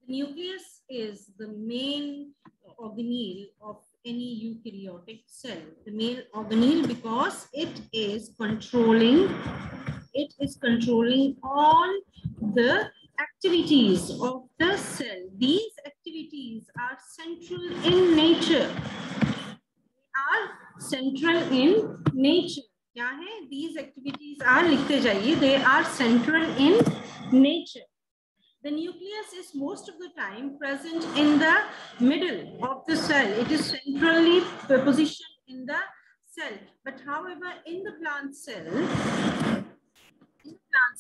nucleus is the main organelle of any eukaryotic cell. The main organelle because it is controlling all the activities of the cell. These activities are central in nature. क्या है? These activities are, लिखते जाइए, they are central in nature. The nucleus is most of the time present in the middle of the cell. It is centrally positioned in the cell. But however, in the plant cell,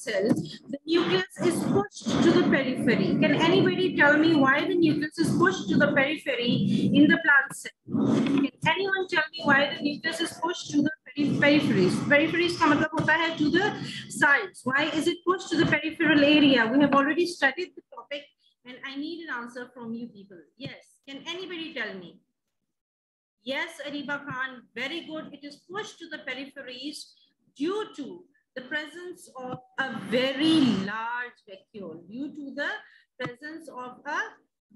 the nucleus is pushed to the periphery. Can anybody tell me why the nucleus is pushed to the periphery in the plant cell? Can anyone tell me why the nucleus is pushed to the peripheries? Peripheries का मतलब होता है to the sides. Why is it pushed to the peripheral area? We have already studied the topic and I need an answer from you people. Yes, can anybody tell me? Yes, Ariba Khan, very good. It is pushed to the peripheries due to the presence of a very large vacuole. Due to the presence of a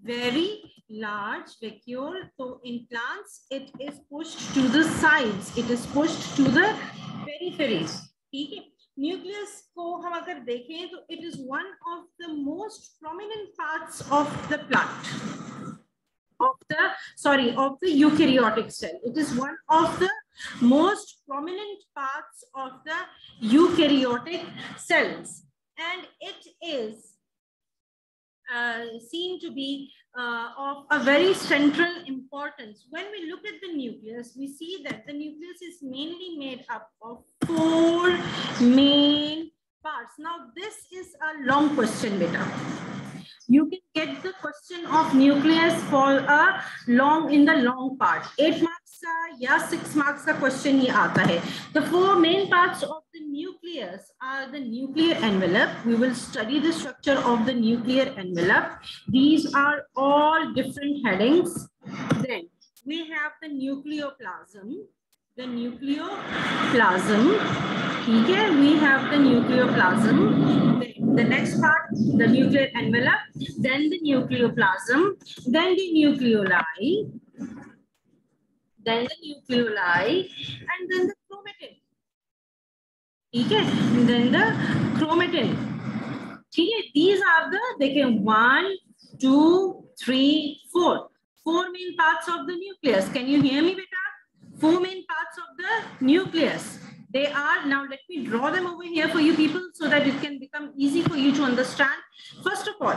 very large vacuole. So in plants, it is pushed to the sides. It is pushed to the peripheries. ठीक है? Nucleus को हम अगर देखें तो it is one of the most prominent parts of the plant. Of the eukaryotic cell. It is one of the most prominent parts of the eukaryotic cells, and it is seen to be of a very central importance. When we look at the nucleus, we see that the nucleus is mainly made up of 4 main parts. Now, this is a long question, beta. You can get the question of nucleus for a in the long part. 8 marks का या 6 marks का question ही आता है. The 4 main parts of the nucleus are the nuclear envelope. We will study the structure of the nuclear envelope. These are all different headings. Then we have the nucleoplasm. The nucleoplasm. Okay, we have the nucleoplasm. Then the next part, the nuclear envelope, then the nucleoplasm, then the nucleoli, and then the chromatin. Okay, then the chromatin. Okay, these are the, they can 1, 2, 3, 4. 4 main parts of the nucleus. Can you hear me, beta? 4 main parts of the nucleus. They are, now let me draw them over here for you people so that it can become easy for you to understand. First of all,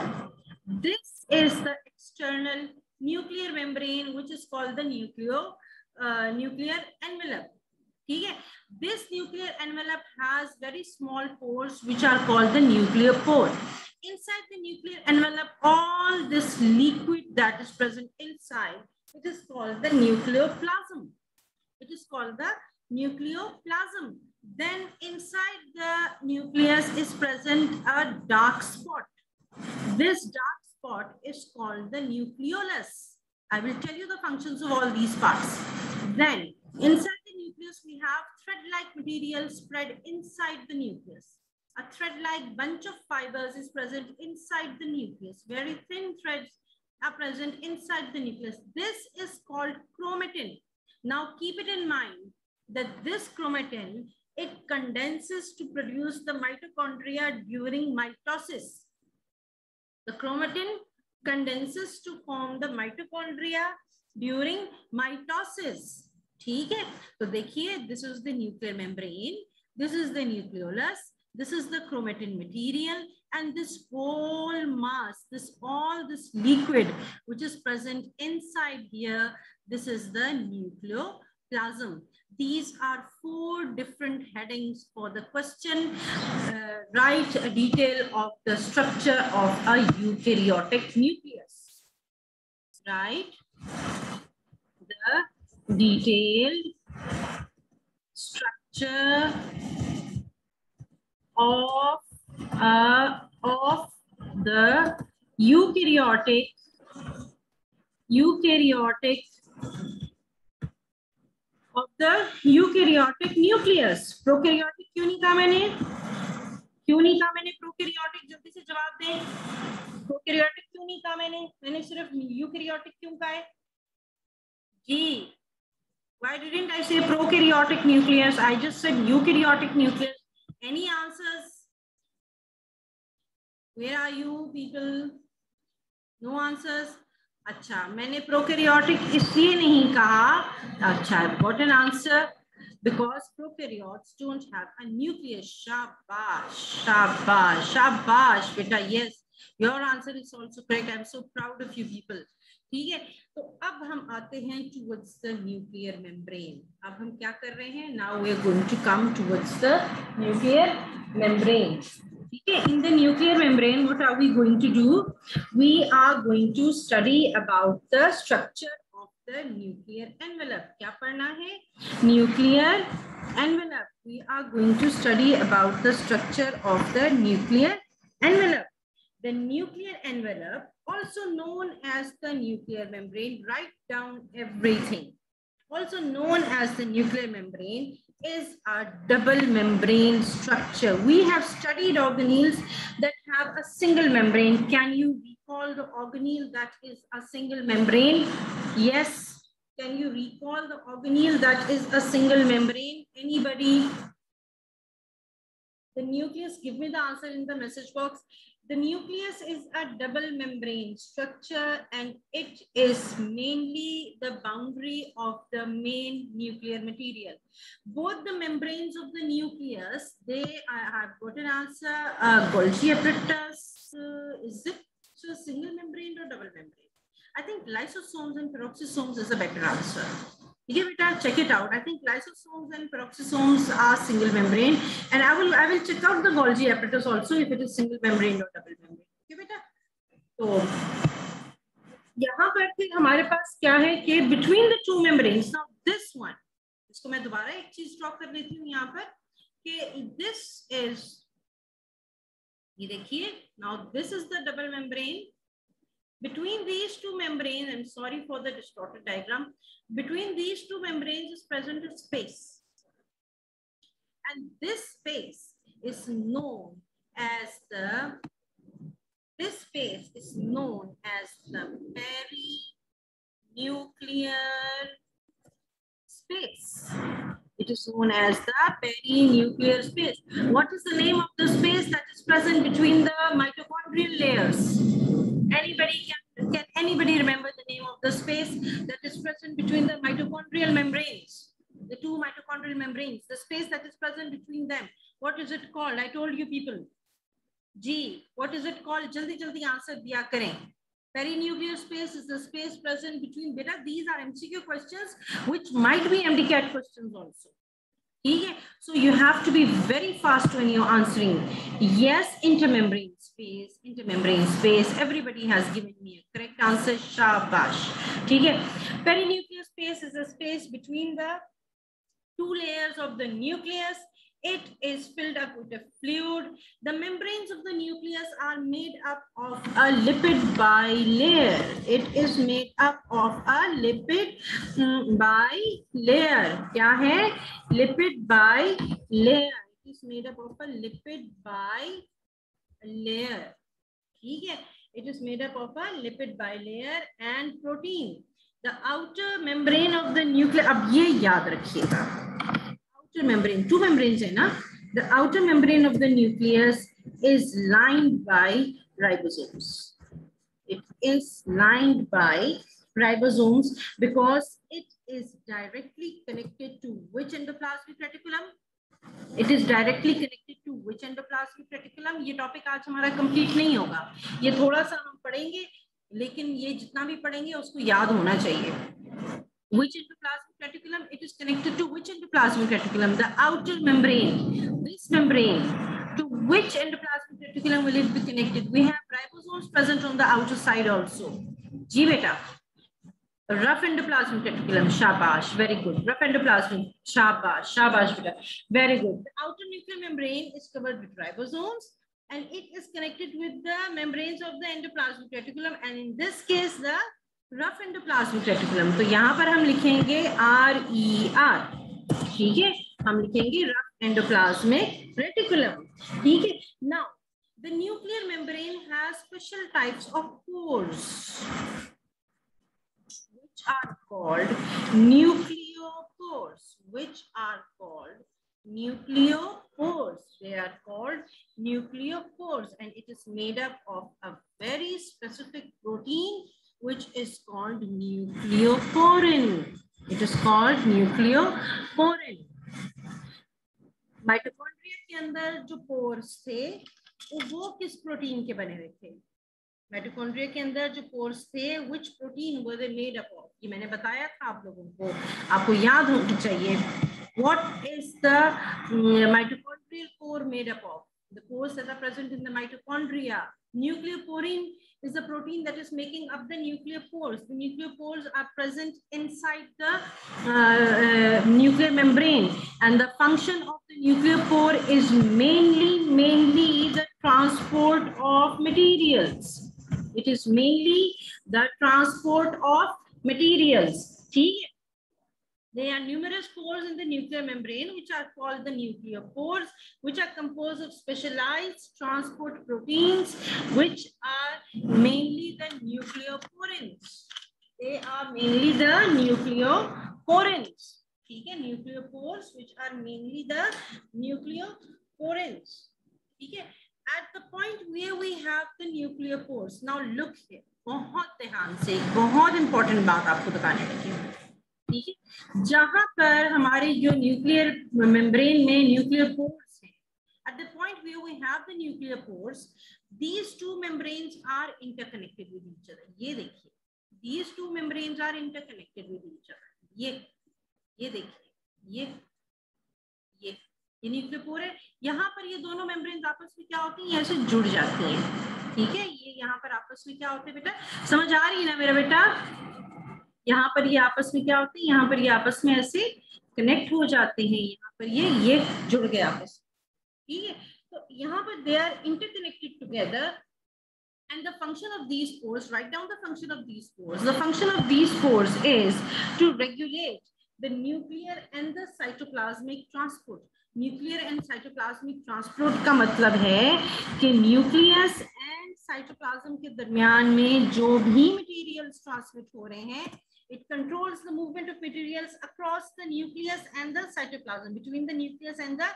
this is the external nuclear membrane, which is called the nuclear envelope. Okay? This nuclear envelope has very small pores, which are called the nuclear pore. Inside the nuclear envelope, all this liquid that is present inside, it is called the nucleoplasm. It is called the nucleoplasm. Then inside the nucleus is present a dark spot. This dark spot is called the nucleolus. I will tell you the functions of all these parts. Then inside the nucleus we have thread-like material spread inside the nucleus. A thread-like bunch of fibers is present inside the nucleus. Very thin threads are present inside the nucleus. This is called chromatin. Now keep it in mind that this chromatin, it condenses to produce the mitochondria during mitosis. The chromatin condenses to form the mitochondria during mitosis. ठीक है? तो देखिए, this is the nuclear membrane, this is the nucleolus, this is the chromatin material, and this whole mass, all this liquid which is present inside here, this is the nucleoplasm. These are 4 different headings for the question. Write a detail of the structure of a eukaryotic nucleus. Right? The detailed structure of the eukaryotic nucleus. Prokaryotic क्यों नहीं कहा मैंने? Prokaryotic? जल्दी से जवाब दें. Prokaryotic क्यों नहीं कहा मैंने? मैंने सिर्फ यूकैरियोटिक क्यों कहा है जी? Why didn't I say prokaryotic nucleus? I just said eukaryotic nucleus. Any answers? Where are you people? No answers. अच्छा, मैंने prokaryotic इसलिए नहीं कहा. अच्छा, I've got an answer. Because prokaryotes don't have a nucleus. Shabash, shabash, shabash, beta. Yes, your answer is also correct. I'm so proud of you people. ठीक है, तो अब हम आते हैं towards the nuclear membrane. अब हम क्या कर रहे हैं? Now we are going to come towards the nuclear membrane. ठीक है, in the nuclear membrane, what are we going to do? We are going to study about the structure of the nuclear envelope. क्या पढ़ना है? Nuclear envelope. We are going to study about the structure of the nuclear envelope. The nuclear envelope, also known as the nuclear membrane, write down everything. Also known as the nuclear membrane is a double membrane structure. We have studied organelles that have a single membrane. Can you recall the organelle that is a single membrane? Yes. Can you recall the organelle that is a single membrane? Anybody? The nucleus, give me the answer in the message box. The nucleus is a double membrane structure and it is mainly the boundary of the main nuclear material. Both the membranes of the nucleus, I have got an answer. Golgi apparatus, is it a single membrane or double membrane? I think lysosomes and peroxisomes is a better answer. Okay, beta, check it out. I think lysosomes and peroxisomes are single membrane, and I will check out the Golgi apparatus also if it is single membrane or double membrane. Okay, beta. तो यहाँ पर फिर हमारे पास क्या है कि between the two membranes, now this one, इसको मैं दोबारा एक चीज ड्रॉ कर लेती हूँ यहाँ पर कि this is, ये देखिए, now this is the double membrane. Between these two membranes, I'm sorry for the distorted diagram, between these two membranes is present a space. And this space is known as the, perinuclear space. It is known as the perinuclear space. What is the name of the space that is present between the mitochondrial layers? Can anybody remember the name of the space that is present between the mitochondrial membranes? The two mitochondrial membranes, the space that is present between them. What is it called? I told you people. G, what is it called? Jaldi jaldi answer diya kare. Perinuclear space is the space present between, beta, these are MCQ questions which might be MDCAT questions also. Okay? So you have to be very fast when you're answering. Yes, intermembrane space, everybody has given me a correct answer. Shabash. Okay? Perinuclear space is a space between the two layers of the nucleus. It is filled up with a fluid. The membranes of the nucleus are made up of a lipid bilayer. It is made up of a lipid bilayer. क्या है? Lipid bilayer. It is made up of a lipid bilayer. ठीक है? It is made up of a lipid bilayer and protein. The outer membrane of the nucleus. अब ये याद रखिएगा. Outer membrane, two membranes है ना? The outer membrane of the nucleus is lined by ribosomes. It is lined by ribosomes because it is directly connected to which endoplasmic reticulum? It is directly connected to which endoplasmic reticulum? ये topic आज हमारा complete नहीं होगा. ये थोड़ा सा हम पढ़ेंगे, लेकिन ये जितना भी पढ़ेंगे उसको याद होना चाहिए. Which endoplasmic reticulum? It is connected to which endoplasmic reticulum? The outer membrane. This membrane. To which endoplasmic reticulum will it be connected? We have ribosomes present on the outer side also. Ji beta. Rough endoplasmic reticulum. Shabash. Very good. Rough endoplasmic. Shabash. Shabash beta. Very good. The outer nuclear membrane is covered with ribosomes and it is connected with the membranes of the endoplasmic reticulum, and in this case the rough endoplasmic reticulum. तो यहाँ पर हम लिखेंगे RER. ठीक है, हम लिखेंगे rough endoplasmic reticulum. ठीक है. Now The nuclear membrane has special types of pores, which are called nucleopores. Which are called nucleopores. They are called nucleopores, and it is made up of a very specific protein, which is called nucleoporin. It is called nucleoporin. Mitochondria के अंदर जो pores थे वो किस protein के बने हुए थे? माइटोकॉन्ड्रिया के अंदर जो पोर्स थे, which protein were they made up of? ये मैंने बताया था आप लोगों को, आपको याद होना चाहिए. What is the mitochondrial core made up of? The pores that are present in the mitochondria. Nucleoporin is the protein that is making up the nucleopores. The nucleopores are present inside the nuclear membrane, and the function of the nucleopore is mainly the transport of materials. It is mainly the transport of materials. See? There are numerous pores in the nuclear membrane, which are called the nucleopores, which are composed of specialized transport proteins, which are mainly the nucleoporins. They are mainly the nucleoporins. ठीक है, nucleopores, which are mainly the nucleoporins. ठीक है, at the point where we have the nucleopores. Now look here. बहुत ध्यान से, बहुत important बात आपको बताने लगी हूँ. ठीक है, जहां पर हमारे जो न्यूक्लियर मेम्ब्रेन में न्यूक्लियर पोर्स है, at the point where we have the nuclear pores, these two membranes are interconnected with each other. ये देखिए, these two membranes are interconnected with each other. ये देखिए, ये न्यूक्लियर पोर है. यहाँ पर ये दोनों मेम्ब्रेन्स आपस में क्या होती हैं, ऐसे जुड़ जाती हैं. ठीक है, ये यहाँ पर आपस में क्या होते हैं बेटा, समझ आ रही है ना मेरा बेटा? यहाँ पर ये आपस में क्या होते हैं, यहाँ पर ये आपस में ऐसे कनेक्ट हो जाते हैं. यहाँ पर ये जुड़ गए आपस में. ठीक है, तो यहाँ पर they are interconnected together. And the function of these pores, write down the function of these pores. The function of these pores is to regulate the nuclear and the cytoplasmic transport. Nuclear and cytoplasmic transport का मतलब है कि nucleus and cytoplasm के दरमियान में जो भी materials transmit हो रहे हैं, it controls the movement of materials across the nucleus and the cytoplasm, between the nucleus and the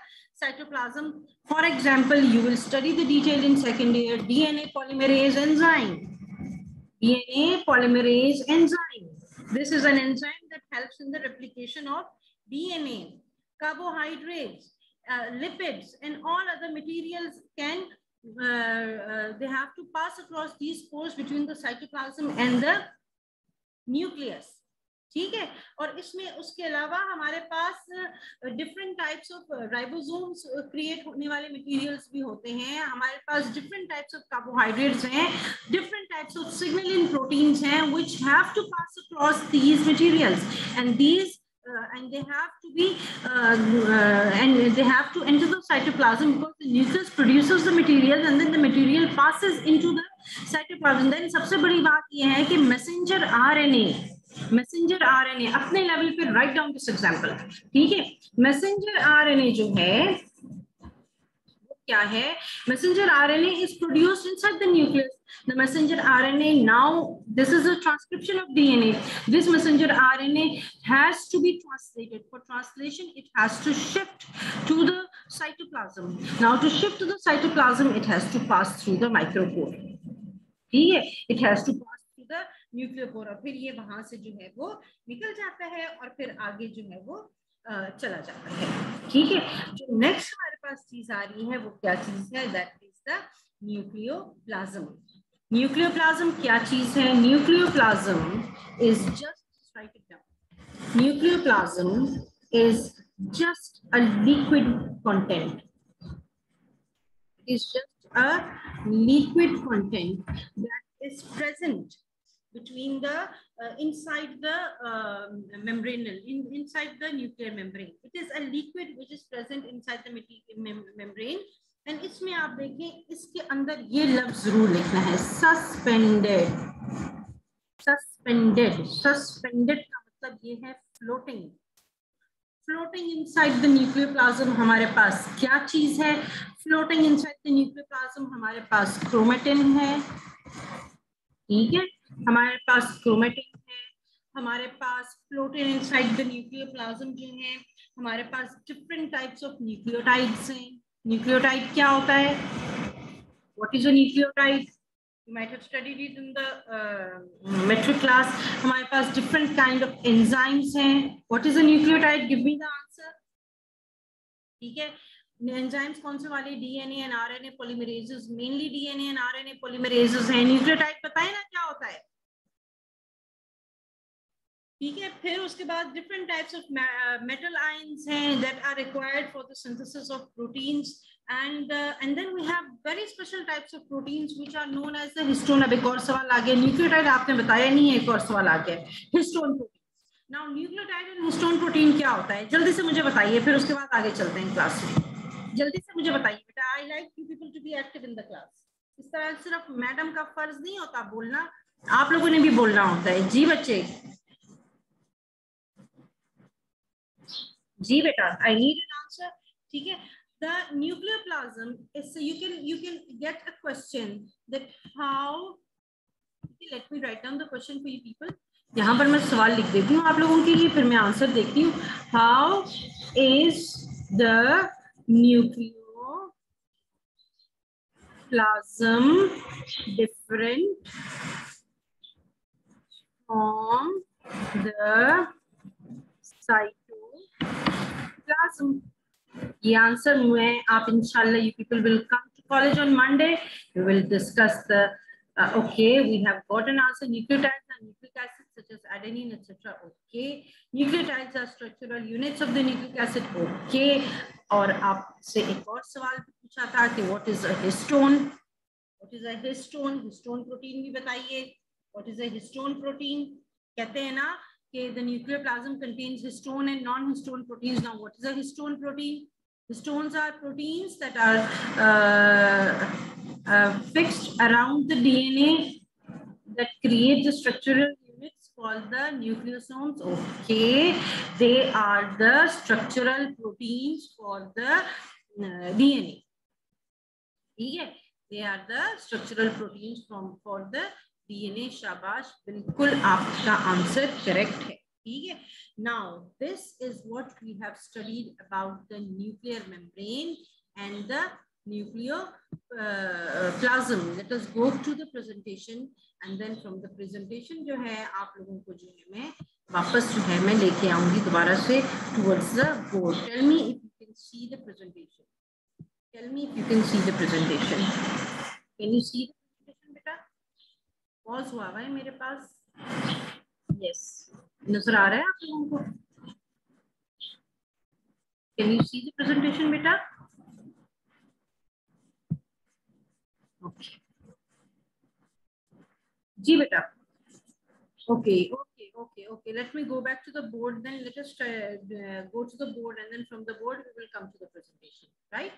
cytoplasm. For example, you will study the detail in second year, DNA polymerase enzyme. DNA polymerase enzyme. This is an enzyme that helps in the replication of DNA. Carbohydrates, lipids, and all other materials can, they have to pass across these pores between the cytoplasm and the nucleus. ठीक है, और इसमें उसके अलावा हमारे पास different types of ribosomes create होने वाले मटेरियल्स भी होते हैं. हमारे पास डिफरेंट टाइप्स ऑफ कार्बोहाइड्रेट्स हैं, different types of signalling proteins हैं, which have to pass across these materials, and these and they have to be and they have to enter the cytoplasm, because the nucleus produces the material and then the material passes into the cytoplasm. Then सबसे बड़ी बात ये है कि messenger RNA अपने level पे write down this example. ठीक है, messenger RNA जो है क्या है? Messenger RNA is produced inside the nucleus. The messenger RNA, now this is a transcription of DNA. This messenger RNA has to be translated. For translation, it has to shift to the cytoplasm. Now to shift to the cytoplasm, it has to pass through the micropore. ठीक है, it has to pass through the nucleopore. और फिर ये वहां से जो है वो निकल जाता है और फिर आगे जो है वो चला जाता है. ठीक है, जो नेक्स्ट हमारे पास चीज आ रही है वो क्या चीज है? That is the nucleoplasm. Nucleoplasm क्या चीज है? Nucleoplasm is just, right it down, nucleoplasm is just a liquid content. Is just a liquid content that is present between the inside the membranal, inside the nuclear membrane. It is a liquid which is present inside the membrane. And इसमें आप देखें, इसके अंदर ये लफ्ज जरूर लिखना है, सस्पेंडेड. सस्पेंडेड, सस्पेंडेड का मतलब ये है floating. Floating inside the nuclear plasm हमारे पास क्या चीज है? Floating inside the nuclear plasm हमारे पास क्रोमेटिन है, ठीक है, हमारे पास क्रोमेटिन है, हमारे पास floating inside the nuclear plasm जो है, हमारे पास डिफरेंट टाइप्स ऑफ न्यूक्लियोटाइड्स हैं। न्यूक्लियोटाइड क्या होता है? What is a nucleotide? You might have studied it in the metric class. हमारे पास different kind of enzymes हैं. What is a nucleotide? Give me the answer. ठीक है, enzymes कौन से वाले? DNA and RNA polymerases. Mainly DNA and RNA polymerases हैं. Nucleotide पता है ना क्या होता है? ठीक है, फिर उसके बाद different types of metal ions हैं that are required for the synthesis of proteins. And then we have very special types of proteins which are known as the histone. अब एक और सवाल आ गया, न्यूक्लियोटाइड आपने बताया नहीं है, एक और सवाल आ गया, histone protein. Now nucleotide and histone protein क्या होता है? जल्दी से मुझे बताइए, फिर उसके बाद आगे चलते हैं क्लास में। जल्दी से मुझे बताइए बेटा, I like you people to be active in the class. इस तरह सिर्फ मैडम का फर्ज नहीं होता बोलना, आप लोगों ने भी बोलना होता है। जी बच्चे, जी बेटा, आई नीड एन आंसर। ठीक है, the nuclear plasm is, so you can get a question that how, let me write down the question for you people. यहाँ पर मैं सवाल लिख देती हूँ आप लोगों के लिए, फिर मैं आंसर देखती हूँ। How is the nucleoplasm different from the cytoplasm? ये आंसर में आप इंशाल्लाह, you people will come to college on Monday. We will discuss the okay, we have got an answer. Nucleotides and nucleic acids such as adenine, etc. Okay, nucleotides are structural units of the nucleic acid. Okay, और आपसे एक और सवाल पूछा था कि what is a histone? What is a histone? Histone protein भी बताइए। What is a histone protein? कहते हैं ना कि the nuclear plasm contains histone and non-histone proteins. Now, what is a histone protein? Histones are proteins that are fixed around the DNA that create the structural units called the nucleosomes. Okay, they are the structural proteins for the DNA. ठीक है, they are the structural proteins for the DNA. शाबाश, बिल्कुल आपका answer correct है। ठीक है, now this is what we have studied about the nuclear membrane and the nucleoplasm. Let us go to the presentation and then from the presentation जो है आप लोगों को जो है मैं वापस जो है मैं लेके आऊंगी दोबारा से towards the board. Tell me if you can see the presentation. Tell me if you can see the presentation. Can you see the presentation, बेटा? पॉज हुआ है मेरे पास। Yes, नजर आ रहा है आप लोगों को? Can you see the presentation, बेटा? Okay. जी बेटा। Okay, okay, okay, okay. Let me go back to the board. Then let us go to the board, and then from the board we will come to the presentation. Right?